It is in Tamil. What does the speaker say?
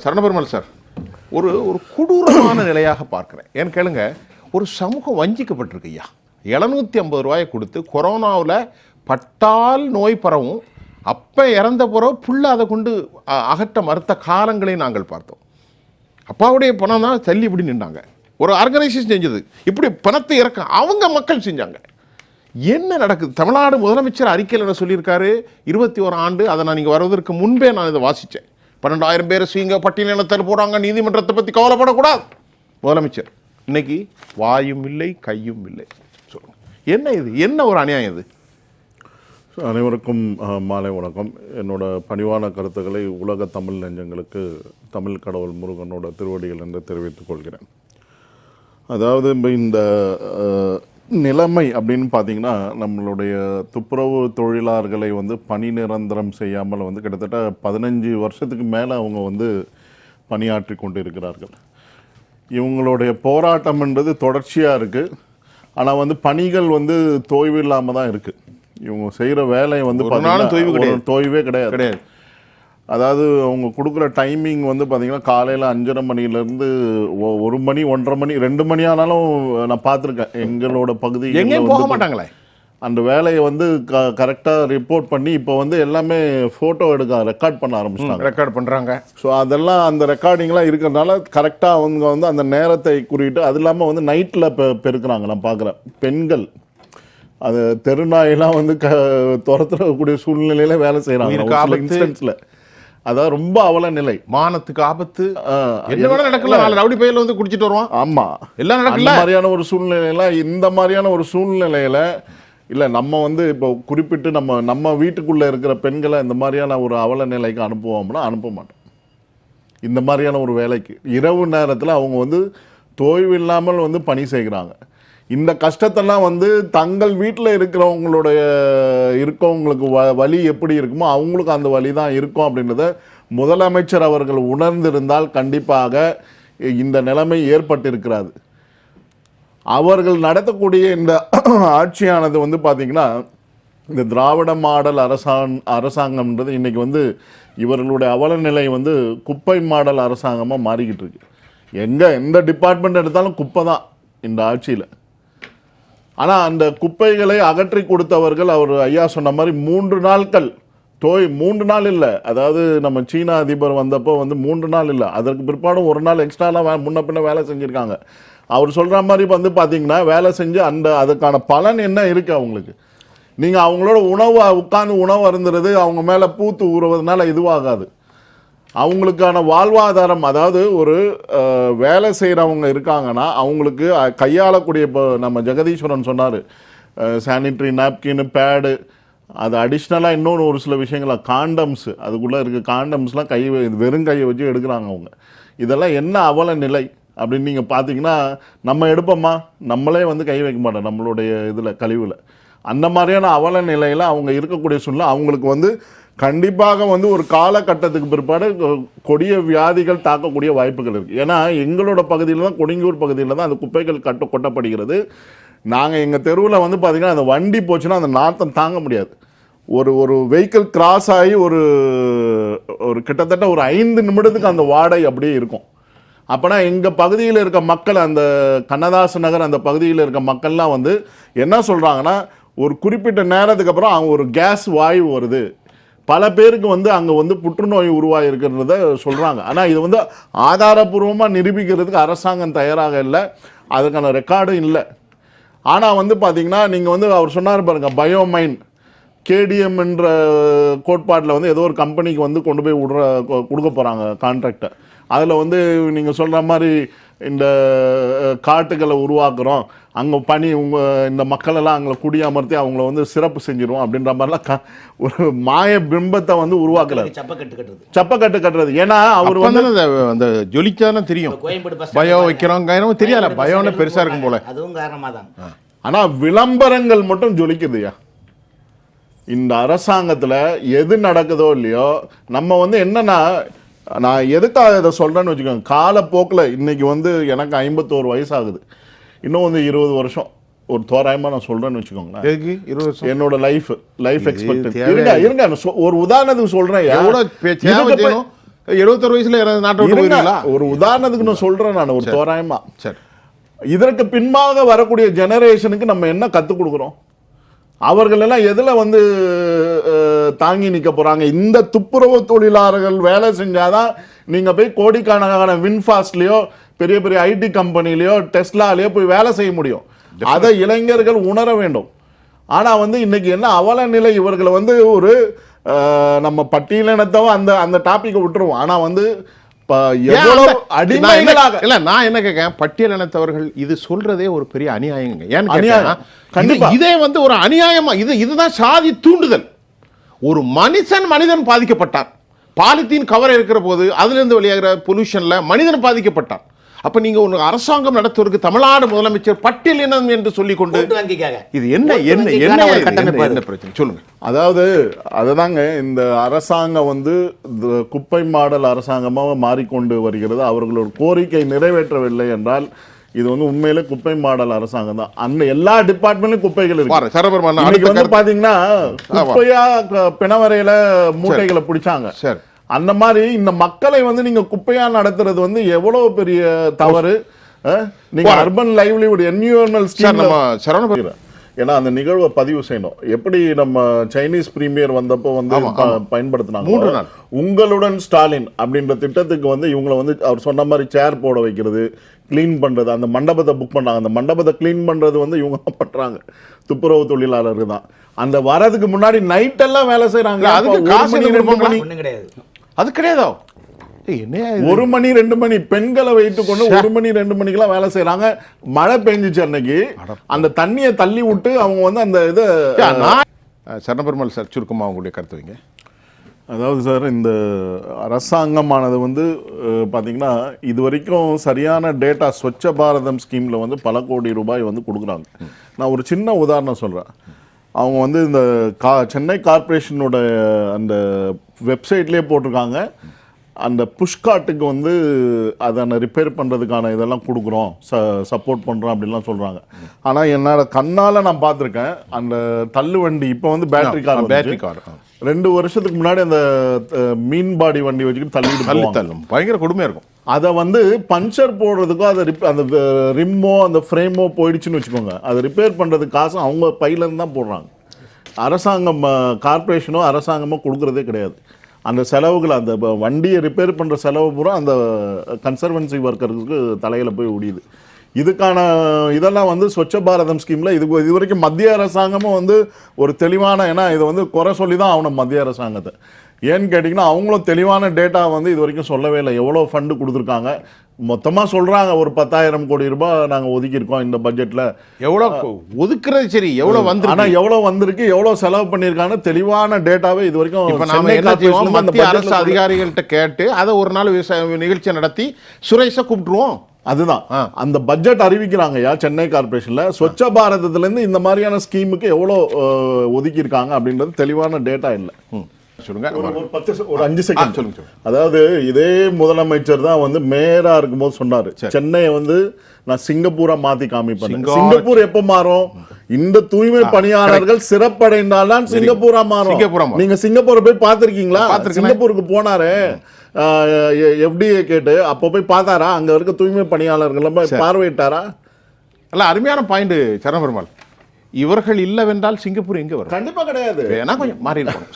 சரணபெருமாள் சார், ஒரு ஒரு கொடூரமான நிலையாக பார்க்குறேன். ஏன்னு கேளுங்க, ஒரு சமூகம் வஞ்சிக்கப்பட்டிருக்கு ஐயா. 750 ரூபாயை கொடுத்து கொரோனாவில் பட்டால் நோய் பரவும், அப்போ இறந்த பிறகு புள்ள அதை கொண்டு அகற்ற மறுத்த காலங்களை நாங்கள் பார்த்தோம். அப்பாவுடைய பணம் தான் தள்ளி இப்படி நின்றாங்க. ஒரு ஆர்கனைசேஷன் செஞ்சது, இப்படி பணத்தை இறக்க அவங்க மக்கள் செஞ்சாங்க. என்ன நடக்குது? தமிழ்நாடு முதலமைச்சர் அறிக்கையில் என்ன சொல்லியிருக்காரு? 21 ஆண்டு, அதை நான் நீங்கள் வருவதற்கு முன்பே நான் இதை வாசித்தேன். 12,000 பேர் சீங்க பட்டியலினத்தில் போகிறாங்க, நீதிமன்றத்தை பற்றி கவலைப்படக்கூடாது முதலமைச்சர். இன்னைக்கு வாயும் இல்லை கையும் இல்லை. சொல்லுங்கள், என்ன இது? என்ன ஒரு அநியாயம் இது? அனைவருக்கும் மாலை வணக்கம். என்னோட பணிவான கருத்துக்களை உலக தமிழ் நெஞ்சங்களுக்கு தமிழ் கடவுள் முருகனோட திருவடிகள் என்று தெரிவித்துக் கொள்கிறேன். அதாவது இந்த நிலைமை அப்படின்னு பார்த்தீங்கன்னா, நம்மளுடைய துப்புரவு தொழிலாளர்களை பணி நிரந்தரம் செய்யாமல் கிட்டத்தட்ட 15 வருஷத்துக்கு மேலே அவங்க பணியாற்றி கொண்டு இருக்கிறார்கள். இவங்களுடைய போராட்டம் என்றது தொடர்ச்சியாக இருக்குது. ஆனால் பணிகள் தோய்வு இல்லாமல் தான் இருக்குது. இவங்க செய்கிற வேலை தோய்வே கிடையாது. அதாவது அவங்க கொடுக்குற டைமிங் பார்த்தீங்கன்னா காலையில் 5:30 மணிலேருந்து 1 மணி 1:30 மணி 2 மணி ஆனாலும் நான் பார்த்துருக்கேன். எங்களோட பகுதி எங்கேயும் போக மாட்டாங்களே. அந்த வேலையை கரெக்டாக ரிப்போர்ட் பண்ணி இப்போ எல்லாமே ஃபோட்டோ ரெக்கார்ட் பண்ண ஆரம்பிச்சிட்டாங்க. ரெக்கார்ட் பண்ணுறாங்க. ஸோ அதெல்லாம் அந்த ரெக்கார்டிங்லாம் இருக்கிறதுனால கரெக்டாக அவங்க அந்த நேரத்தை குறிட்டு, அது இல்லாமல் நைட்டில் பெருக்கிறாங்க. நான் பார்க்குறேன் பெண்கள் அது தெருநாயெல்லாம் துரத்துறக்கூடிய சூழ்நிலையில வேலை செய்கிறாங்க இன்ஸ்டன்ஸில். அதாவது ரொம்ப அவல நிலை, மானத்துக்கு ஆபத்து, என்ன வேணா நடக்கலாம். ரவுடி பையில குடிச்சிட்டு வருவான். ஆமா, எல்லாம் நடக்கல. மாதிரியான ஒரு சூழ்நிலையில, இந்த மாதிரியான ஒரு சூழ்நிலையில இல்லை நம்ம இப்போ குறிப்பிட்டு நம்ம வீட்டுக்குள்ளே இருக்கிற பெண்களை இந்த மாதிரியான ஒரு அவல நிலைக்கு அனுப்புவோம்னா அனுப்ப மாட்டோம். இந்த மாதிரியான ஒரு வேலைக்கு இரவு நேரத்தில் அவங்க தோய்வு இல்லாமல் பணி செய்கிறாங்க. இந்த கஷ்டத்தெல்லாம் தங்கள் வீட்டில் இருக்கவங்களுக்கு வலி எப்படி இருக்குமோ அவங்களுக்கு அந்த வலி தான் இருக்கும் அப்படின்றத முதலமைச்சர் அவர்கள் உணர்ந்திருந்தால் கண்டிப்பாக இந்த நிலைமை ஏற்பட்டிருக்கிறாது. அவர்கள் நடத்தக்கூடிய இந்த ஆட்சியானது பார்த்திங்கன்னா, இந்த திராவிட மாடல் அரசாங்கம்ன்றது இன்றைக்கி இவர்களுடைய அவல நிலை குப்பை மாடல் அரசாங்கமாக மாறிக்கிட்டு இருக்கு. எந்த டிபார்ட்மெண்ட் எடுத்தாலும் குப்பை தான் இந்த ஆட்சியில். ஆனால் அந்த குப்பைகளை அகற்றி கொடுத்தவர்கள், அவர் ஐயா சொன்ன மாதிரி 3 நாட்கள் 3 நாள் இல்லை. அதாவது நம்ம சீனா அதிபர் வந்தப்போ 3 நாள் இல்லை, அதற்கு பிற்பாடும் 1 நாள் எக்ஸ்ட்ராலாம் முன்ன பின்ன வேலை செஞ்சுருக்காங்க. அவர் சொல்கிற மாதிரி பார்த்தீங்கன்னா வேலை செஞ்சு அதுக்கான பலன் என்ன இருக்குது அவங்களுக்கு? நீங்கள் அவங்களோட உட்காந்து உணவு அருந்துறது, அவங்க மேலே பூத்து ஊறுவதனால இதுவாகாது. அவங்களுக்கான வாழ்வாதாரம், அதாவது ஒரு வேலை செய்கிறவங்க இருக்காங்கன்னா அவங்களுக்கு கையாளக்கூடிய, இப்போ நம்ம ஜெகதீஸ்வரன் சொன்னார், சானிட்ரி நாப்கின், பேடு, அது அடிஷ்னலாக இன்னொன்று ஒரு சில விஷயங்கள காண்டம்ஸு, அதுக்குள்ளே இருக்குது காண்டம்ஸ்லாம் வெறும் கையை வச்சு எடுக்கிறாங்க அவங்க. இதெல்லாம் என்ன அவல நிலை அப்படின்னு நீங்கள் பார்த்தீங்கன்னா, நம்ம எடுப்போமா, நம்மளே கை வைக்க மாட்டோம் நம்மளுடைய இதில் கழிவில். அந்த மாதிரியான அவல நிலையில் அவங்க இருக்கக்கூடிய சூழ்நிலை அவங்களுக்கு கண்டிப்பாக ஒரு காலகட்டத்துக்கு பிற்பாடு கொடிய வியாதிகள் தாக்கக்கூடிய வாய்ப்புகள் இருக்குது. ஏன்னா எங்களோட பகுதியில் தான், கொடுங்கூர் பகுதியில் தான் அந்த குப்பைகள் கொட்டப்படுகிறது. நாங்கள் எங்கள் தெருவில் பார்த்திங்கன்னா அந்த வண்டி போச்சுன்னா அந்த நாத்தம் தாங்க முடியாது. ஒரு வெஹிக்கிள் கிராஸ் ஆகி ஒரு கிட்டத்தட்ட ஒரு 5 நிமிடத்துக்கு அந்த வாடை அப்படியே இருக்கும். அப்போனா எங்கள் பகுதியில் இருக்க மக்கள், அந்த கண்ணதாசன் நகர் அந்த பகுதியில் இருக்க மக்கள்லாம் என்ன சொல்கிறாங்கன்னா, ஒரு குறிப்பிட்ட நேரத்துக்கு அப்புறம் அவங்க ஒரு கேஸ் வாயு வருது, பல பேருக்கு அங்கே புற்றுநோய் உருவாகி இருக்கிறத சொல்கிறாங்க. ஆனால் இது ஆதாரபூர்வமாக நிரூபிக்கிறதுக்கு அரசாங்கம் தயாராக இல்லை, அதுக்கான ரெக்கார்டும் இல்லை. ஆனால் பார்த்திங்கன்னா நீங்கள் அவர் சொன்னார் பாருங்கள், பயோமைன் கேடிஎம் என்ற கோட்பாட்டில் ஏதோ ஒரு கம்பெனிக்கு கொண்டு போய் கொடுக்க போகிறாங்க கான்ட்ராக்டை. அதில் நீங்கள் சொல்கிற மாதிரி இந்த காட்டுகளை உருவாக்குறோம், அங்கே இந்த மக்களெல்லாம் அங்கே குடியமர்த்தி அவங்கள சிறப்பு செஞ்சிடும் அப்படின்ற மாதிரிலாம் ஒரு மாய பிம்பத்தை உருவாக்குறாரு. சப்பக்கட்டு கட்டுறது. ஏன்னா அவர் அந்த ஜொலிச்சாலும் தெரியும் பயோ வைக்கிறோம் தெரியாத பயோன்னு பெருசாக இருக்கும் போல, அதுவும் காரணமாக தான். ஆனால் விளம்பரங்கள் மட்டும் ஜொலிக்குதுயா இந்த அரசாங்கத்தில். எது நடக்குதோ இல்லையோ, நம்ம என்னன்னா, நான் எதுக்காக இதை சொல்கிறேன்னு வச்சுக்கோங்க, காலப்போக்கில் இன்றைக்கி எனக்கு 51 வயசு ஆகுது, இன்னும் 20 வருஷம் ஒரு தோராயமாக நான் சொல்கிறேன்னு வச்சுக்கோங்களேன். 20 வருஷம் என்னோட லைஃப் எக்ஸ்பெக்டன்சி. இருங்க ஒரு உதாரணத்துக்கு சொல்கிறேன். 76 வயசுல நாட்டை விட்டு இருங்க, போயிருங்களா? ஒரு உதாரணத்துக்கு நான் சொல்றேன், நான் ஒரு தோராயமா. சரி, இதற்கு பின்பாக வரக்கூடிய ஜெனரேஷனுக்கு நம்ம என்ன கத்துக் கொடுக்குறோம்? அவர்கள் எல்லாம் எதுல வந்து தாங்கி நிக்க போறாங்க? இந்த துப்புரவு தொழிலாளர்கள் வேலை செஞ்சாதான் நீங்க போய் கோடிக்கணக்கான வின்ஃபாஸ்ட்லயோ பெரிய பெரிய ஐடி கம்பெனிலயோ டெஸ்லாலயோ போய் வேலை செய்ய முடியும். அதை இளைஞர்கள் உணர வேண்டும். ஆனா வந்து இன்னைக்கு என்ன அவல நிலை, இவர்களை வந்து ஒரு நம்ம பட்டியலினத்தவோ அந்த அந்த டாபிக்கை விட்டுருவோம். ஆனா வந்து அடிமைகளாக இல்ல, நான் என்ன கேட்கேன், பட்டியலினத்தவர்கள் இது சொல்றதே ஒரு பெரிய அநியாயங்க. ஏன்னு அநியாயம். கண்டிப்பா இதே வந்து ஒரு அநியாயமா, இதுதான் சாதி தூண்டுதல். ஒரு மனிதன் பாதிக்கப்பட்டான். பாலித்தீன் கவர் இருக்கிற போது அதுல இருந்து வெளியாகிற பொல்யூஷன்ல மனிதன் பாதிக்கப்பட்டான். அப்ப நீங்க ஒரு அரசாங்கம் நடத்துவதற்கு தமிழ்நாடு முதலமைச்சர் பட்டியலினம் என்று சொல்லிக் கொண்டு இது என்ன என்ன என்ன என்ன பிரச்சனை சொல்லுங்க. அதாவது அதுதாங்க, இந்த அரசாங்கம் வந்து குப்பை மாடல் அரசாங்கமாக மாறிக்கொண்டு வருகிறது. அவர்களோட கோரிக்கை நிறைவேற்றவில்லை என்றால் இது வந்து உண்மையிலே குப்பை மாடல் அரசாங்கம் தான். அந்த எல்லா டிபார்ட்மெண்ட்லயும் குப்பைகள் இருக்கு. இன்னைக்கு வந்து பாத்தீங்கன்னா குப்பையா பிணவரையில மூட்டைகளை பிடிச்சாங்க. சரி, அந்த மாதிரி இந்த மக்களை வந்து நீங்க குப்பையா நடத்துறது வந்து எவ்வளவு பெரிய தவறு. நீங்க அர்பன் லைவ்லிஹுட் என்விரான்மெண்டல் ஸ்கீம் ஏன்னா அந்த நிகழ்வை பதிவு செய்யணும். எப்படி நம்ம சைனீஸ் பிரீமியர் வந்தப்போ வந்து பயன்படுத்தினாங்க 3 நாள் உங்களுடன் ஸ்டாலின் அப்படின்ற திட்டத்துக்கு வந்து இவங்களை வந்து அவர் சொன்ன மாதிரி சேர் போட வைக்கிறது, கிளீன் பண்றது, அந்த மண்டபத்தை புக் பண்ணாங்க. அந்த மண்டபத்தை கிளீன் பண்றது வந்து இவங்க பண்றாங்க, துப்புரவு தொழிலாளர்கள் தான். அந்த வரதுக்கு முன்னாடி நைட் எல்லாம் வேலை செய்யறாங்க. அதுக்கு காசு கிடையாது. அது கிடையாதோ? 1 மணி 2 மணி பெண்களை வைத்துக் கொண்டு 1 மணி 2 மணிக்கெல்லாம் வேலை செய்யறாங்க. மழை பெஞ்சிச்சு அன்னைக்கு, அந்த தண்ணியை தள்ளி விட்டு அவங்க வந்து அந்த இதை. சரணபெருமாள் சார், சுருக்கமாக அவங்களுடைய கருத்து வைங்க. அதாவது சார், இந்த அரசாங்கமானது வந்து பார்த்தீங்கன்னா இது வரைக்கும் சரியான டேட்டா ஸ்வச்ச பாரதம் ஸ்கீமில் வந்து பல கோடி ரூபாய் வந்து கொடுக்குறாங்க. நான் ஒரு சின்ன உதாரணம் சொல்கிறேன். அவங்க வந்து இந்த சென்னை கார்ப்பரேஷனோட அந்த வெப்சைட்லேயே போட்டிருக்காங்க, அந்த புஷ்காட்டுக்கு வந்து அதை ரிப்பேர் பண்ணுறதுக்கான இதெல்லாம் கொடுக்குறோம், சப்போர்ட் பண்ணுறோம் அப்படின்லாம் சொல்கிறாங்க. ஆனால் என்னோட கண்ணால் நான் பார்த்துருக்கேன் அந்த தள்ளு வண்டி. இப்போ வந்து பேட்டரி கார் 2 வருஷத்துக்கு முன்னாடி அந்த மீன்பாடி வண்டி வச்சுக்கிட்டு தள்ளிட்டு பயங்கர கொடுமையாக இருக்கும். அதை வந்து பஞ்சர் போடுறதுக்கோ அதை அந்த ரிம்மோ அந்த ஃப்ரேமோ போயிடுச்சுன்னு வச்சுக்கோங்க, அதை ரிப்பேர் பண்ணுறதுக்கு காசு அவங்க பையிலேருந்து தான் போடுறாங்க. அரசாங்கம் கார்பரேஷனோ அரசாங்கமோ கொடுக்குறதே கிடையாது. அந்த செலவுகள், அந்த வண்டியை ரிப்பேர் பண்ணுற செலவு பூரா அந்த கன்சர்வன்சி ஒர்க்கருக்கு தலையில் போய் முடியுது. இதுக்கான இதெல்லாம் வந்து ஸ்வச்ச பாரதம் ஸ்கீமில் இது வரைக்கும் மத்திய அரசாங்கமும் வந்து ஒரு தெளிவான, ஏன்னா இதை வந்து குறை சொல்லி தான் ஆகணும் மத்திய அரசாங்கத்தை. ஏன்னு கேட்டிங்கன்னா அவங்களும் தெளிவான டேட்டா வந்து இது வரைக்கும் சொல்லவே இல்லை. எவ்வளோ ஃபண்டு கொடுத்துருக்காங்க மொத்தமாக சொல்கிறாங்க, ஒரு 10,000 கோடி ரூபாய் நாங்கள் ஒதுக்கியிருக்கோம் இந்த பட்ஜெட்டில். எவ்வளோ ஒதுக்குறது சரி, எவ்வளோ வந்து, ஆனால் எவ்வளோ வந்திருக்கு, எவ்வளோ செலவு பண்ணியிருக்காங்க, தெளிவான டேட்டாவே இது வரைக்கும். இப்போ நாம என்ன செய்வோம், மத்திய அரசு அதிகாரிகள்கிட்ட கேட்டு அதை ஒரு நாள் நிகழ்ச்சியை நடத்தி சுரேஷை கூப்பிட்டுருவோம். அதுதான் அந்த பட்ஜெட் அறிவிக்கிறாங்க சென்னை கார்பரேஷன்ல. ஸ்வச்ச பாரதத்திலேருந்து இந்த மாதிரியான ஸ்கீமுக்கு எவ்வளோ ஒதுக்கியிருக்காங்க அப்படின்றது தெளிவான டேட்டா இல்லை. ஒரு 5 செகண்ட் சொல்லுங்க. அதாவது இதே முதலமைச்சர் தான் வந்து மேயரா இருக்கும்போது சொன்னாரு, சென்னையை வந்து நான் சிங்கப்பூரா மாத்தி காமிப்பேன். சிங்கப்பூர் எப்ப மாறும்? இந்த தூய்மை பணியாளர்கள் சிறப்படைந்தால்தான் சிங்கப்பூரா மாறும். நீங்க சிங்கப்பூரை போய் பார்த்திருக்கீங்களா? சிங்கப்பூருக்கு போனாரு FDA கேட்டு, அப்போ போய் பார்த்தாரா? அங்க இருக்க தூய்மை பணியாளர்கள் பார்வையிட்டாரா? அல்ல, அருமையான பாயிண்ட் சரணபெருமாள். இவர்கள் இல்லவென்றால் சிங்கப்பூர் எங்க வரும்? கண்டிப்பா கிடையாது. வேணா கொஞ்சம் மாறி இருக்கும்.